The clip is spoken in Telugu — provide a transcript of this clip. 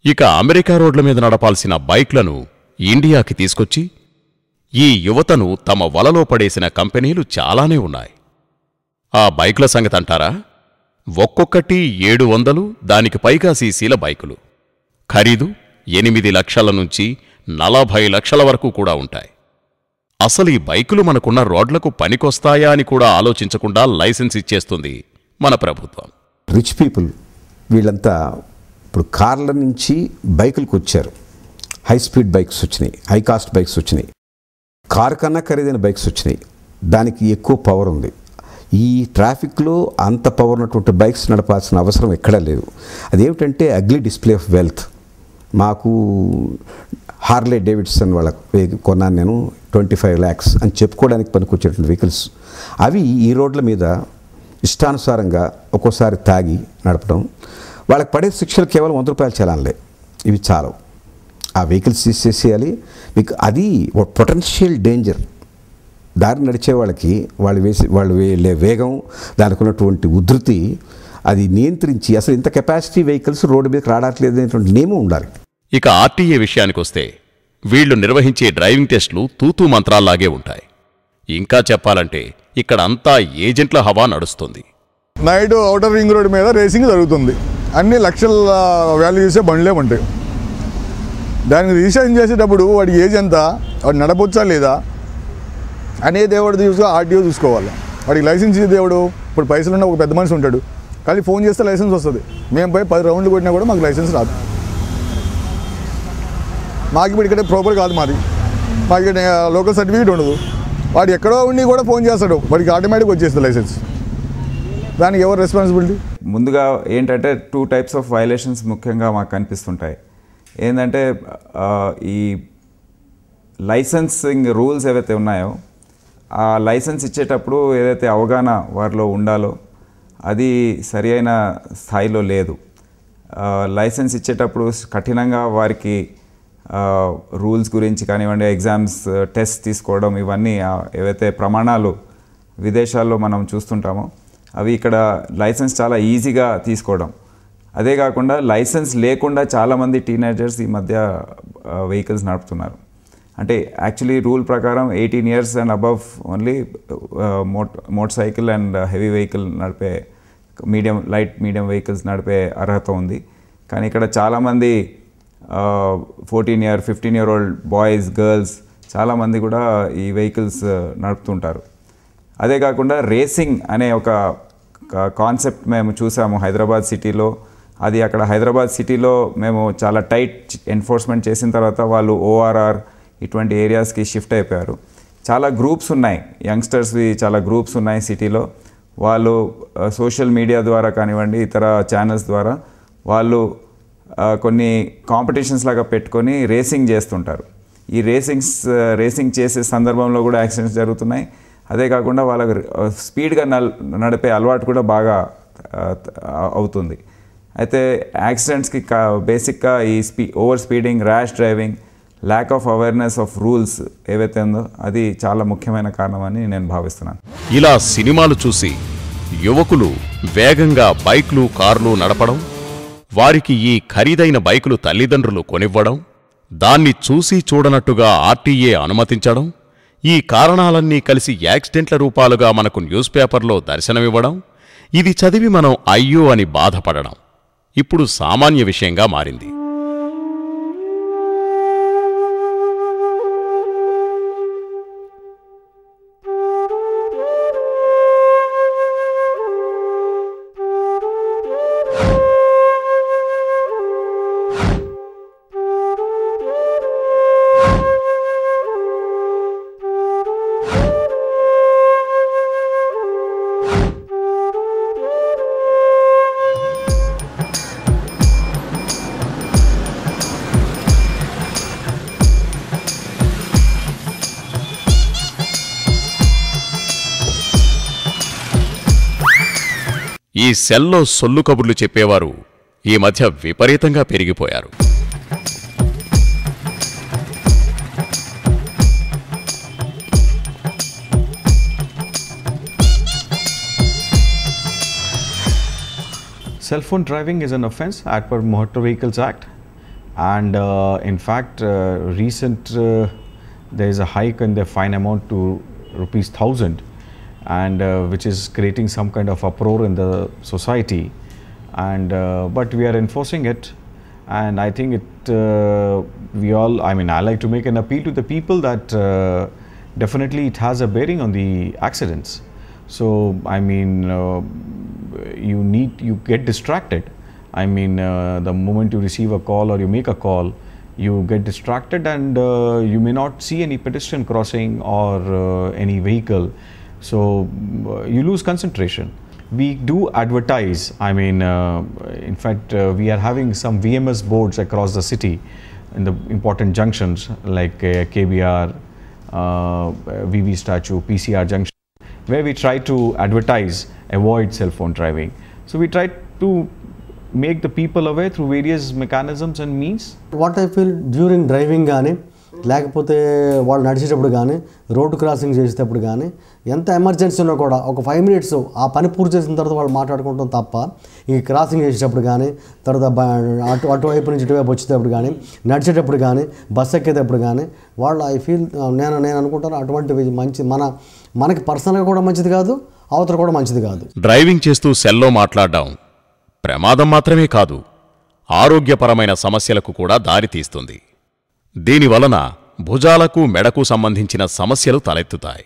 ఇక అమెరికా రోడ్ల మీద నడపాల్సిన బైక్లను ఇండియాకి తీసుకొచ్చి ఈ యువతను తమ వలలో పడేసిన కంపెనీలు చాలానే ఉన్నాయి. ఆ బైకుల సంగతంటారా? ఒక్కొక్కటి 700 దానికి పైగా సీసీల బైకులు. ఖరీదు 8 లక్షల నుంచి 40 లక్షల వరకు కూడా ఉంటాయి. అసలు ఈ బైకులు మనకున్న రోడ్లకు పనికొస్తాయా అని కూడా ఆలోచించకుండా లైసెన్స్ ఇచ్చేస్తుంది మన ప్రభుత్వం. రిచ్ పీపుల్ వీళ్ళంతా ఇప్పుడు కార్ల నుంచి బైకులకు వచ్చారు. హై స్పీడ్ బైక్స్ వచ్చినాయి, హై కాస్ట్ బైక్స్ వచ్చినాయి, కారు కన్నా ఖరీదైన బైక్స్ వచ్చినాయి. దానికి ఎక్కువ పవర్ ఉంది. ఈ ట్రాఫిక్లో అంత పవర్ ఉన్నటువంటి బైక్స్ నడపాల్సిన అవసరం ఎక్కడా లేదు. అదేమిటంటే అగ్లీ డిస్ప్లే ఆఫ్ వెల్త్. మాకు హార్లే డేవిడ్సన్ వాళ్ళకి కొన్నాను నేను 25 lakhs అని చెప్పుకోవడానికి పనికొచ్చేటువంటి వెహికల్స్. అవి ఈ రోడ్ల మీద ఇష్టానుసారంగా ఒక్కోసారి తాగి నడపడం. వాళ్ళకి పడే శిక్షలు కేవలం 100 రూపాయల చలాన్లే. ఇవి చాలు. ఆ వెహికల్స్ తీసేసేయాలి. మీకు అది పొటెన్షియల్ డేంజర్. దారి నడిచే వాళ్ళకి వాళ్ళు వెళ్ళే వేగం, దానికి ఉన్నటువంటి ఉధృతి అది నియంత్రించి అసలు ఇంత కెపాసిటీ వెహికల్స్ రోడ్డు మీదకి రావట్లేదు అనేటువంటి నియమం ఉండాలి. ఇక ఆర్టీఏ విషయానికొస్తే వీళ్లు నిర్వహించే డ్రైవింగ్ టెస్టులు తూతూ మంత్రాల్లాగే ఉంటాయి. ఇంకా చెప్పాలంటే ఇక్కడ అంతా ఏజెంట్ల హవా నడుస్తుంది. నైట్ ఔటర్ రింగ్ రోడ్ మీద రేసింగ్ జరుగుతుంది. అన్ని లక్షల వాల్యూ చేసే బండ్లే ఉంటాయి. దానికి రిజిస్ట్రేషన్ చేసేటప్పుడు వాడి ఏజ్ ఎంత, వాడు నడపొచ్చా లేదా అనేది దేవుడు ఆర్టీఓ చూసుకోవాలి. వాడికి లైసెన్స్ ఇచ్చే దేవుడు. ఇప్పుడు పైసలున్న ఒక పెద్ద మనిషి ఉంటాడు, కానీ ఫోన్ చేస్తే లైసెన్స్ వస్తుంది. మేము పోయి 10 రౌండ్లు కొట్టినా కూడా మాకు లైసెన్స్ రాదు. మాకు ఇప్పుడు ఇక్కడ ప్రాపర్ కాదు మాది. మాకు ఇక్కడ లోకల్ సర్టిఫికేట్ ఉండదు. వాడు ఎక్కడో ఉండి కూడా ఫోన్ చేస్తాడు, వాడికి ఆటోమేటిక్ వచ్చేస్తుంది లైసెన్స్. దానికి ఎవరు రెస్పాన్సిబిలిటీ? ముందుగా ఏంటంటే 2 types ఆఫ్ వైలేషన్స్ ముఖ్యంగా మాకు కనిపిస్తుంటాయి. ఏంటంటే ఈ లైసెన్సింగ్ రూల్స్ ఏవైతే ఉన్నాయో ఆ లైసెన్స్ ఇచ్చేటప్పుడు ఏదైతే అవగాహన వారిలో ఉండాలో అది సరి అయిన స్థాయిలో లేదు. లైసెన్స్ ఇచ్చేటప్పుడు కఠినంగా వారికి రూల్స్ గురించి కానివ్వండి, ఎగ్జామ్స్ టెస్ట్ తీసుకోవడం, ఇవన్నీ ఏవైతే ప్రమాణాలు విదేశాల్లో మనం చూస్తుంటామో అవి ఇక్కడ లైసెన్స్ చాలా ఈజీగా తీసుకోవడం. అదే కాకుండా లైసెన్స్ లేకుండా చాలామంది టీనేజర్స్ ఈ మధ్య వెహికల్స్ నడుపుతున్నారు. అంటే యాక్చువల్లీ రూల్ ప్రకారం 18 years and above only motor cycle and heavy vehicle నడిపే లైట్ మీడియం వెహికల్స్ నడిపే అర్హత ఉంది. కానీ ఇక్కడ చాలామంది 14 year 15 year old boys, girls చాలామంది కూడా ఈ వెహికల్స్ నడుపుతుంటారు. అదే కాకుండా రేసింగ్ అనే ఒక కాన్సెప్ట్ మేము చూసాము హైదరాబాద్ సిటీలో. అది అక్కడ హైదరాబాద్ సిటీలో మేము చాలా టైట్ ఎన్ఫోర్స్మెంట్ చేసిన తర్వాత వాళ్ళు ఓఆర్ఆర్ ఇటువంటి ఏరియాస్కి షిఫ్ట్ అయిపోయారు. చాలా గ్రూప్స్ ఉన్నాయి, యంగ్స్టర్స్వి చాలా గ్రూప్స్ ఉన్నాయి సిటీలో. వాళ్ళు సోషల్ మీడియా ద్వారా కానివ్వండి, ఇతర ఛానల్స్ ద్వారా వాళ్ళు కొన్ని కాంపిటీషన్స్ లాగా పెట్టుకొని రేసింగ్ చేస్తుంటారు. ఈ రేసింగ్ చేసే సందర్భంలో కూడా యాక్సిడెంట్స్ జరుగుతున్నాయి. అదే కాకుండా వాళ్ళకి స్పీడ్గా నడిపే అలవాటు కూడా బాగా అవుతుంది. అయితే యాక్సిడెంట్స్కి బేసిక్గా ఈ over speeding, rash driving, lack of awareness of rules ఏవైతే ఉందో అది చాలా ముఖ్యమైన కారణమని నేను భావిస్తున్నాను. ఇలా సినిమాలు చూసి యువకులు వేగంగా బైక్లు, కార్లు నడపడం, వారికి ఈ ఖరీదైన బైకులు తల్లిదండ్రులు కొనివ్వడం, దాన్ని చూసి చూడనట్టుగా ఆర్టీఏ అనుమతించడం, ఈ కారణాలన్నీ కలిసి యాక్సిడెంట్ల రూపాలుగా మనకు న్యూస్ పేపర్లో దర్శనమివ్వడం, ఇది చదివి మనం అయ్యో అని బాధపడడం ఇప్పుడు సామాన్య విషయంగా మారింది. ఈ సెల్లో సొల్లు కబుర్లు చెప్పేవారు ఈ మధ్య విపరీతంగా పెరిగిపోయారు. Cell phone driving is an offence as per Motor Vehicles Act. And in fact, there is a hike in the fine amount to rupees 1,000, and which is creating some kind of uproar in the society. And but we are enforcing it, and I think I like to make an appeal to the people that definitely it has a bearing on the accidents. So I mean, you get distracted. I mean, the moment you receive a call or you make a call, you get distracted, and you may not see any pedestrian crossing or any vehicle. So you lose concentration. We do advertise. I mean, in fact, we are having some VMS boards across the city in the important junctions like KBR, VV statue, PCR junction, where we try to advertise avoid cell phone driving. So we try to make the people aware through various mechanisms and means. What I feel during driving కానీ లేకపోతే వాళ్ళు నడిచేటప్పుడు కానీ రోడ్డు క్రాసింగ్ చేసేటప్పుడు కానీ ఎంత ఎమర్జెన్సీ ఉన్నా కూడా ఒక 5 minutes ఆ పని పూర్తి చేసిన తర్వాత వాళ్ళు మాట్లాడుకుంటాం తప్ప ఈ క్రాసింగ్ చేసేటప్పుడు కానీ తర్వాత అటువైపు నుంచి ఇటువైపు వచ్చేటప్పుడు కానీ నడిచేటప్పుడు కానీ బస్ ఎక్కేటప్పుడు కానీ వాళ్ళు ఐ ఫీల్ నేను అనుకుంటాను అటువంటివి మనకి పర్సనల్గా కూడా మంచిది కాదు, అవతల కూడా మంచిది కాదు. డ్రైవింగ్ చేస్తూ సెల్లో మాట్లాడడం ప్రమాదం మాత్రమే కాదు, ఆరోగ్యపరమైన సమస్యలకు కూడా దారితీస్తుంది. దీనివలన భుజాలకు మెడకు సంబంధించిన సమస్యలు తలెత్తుతాయి.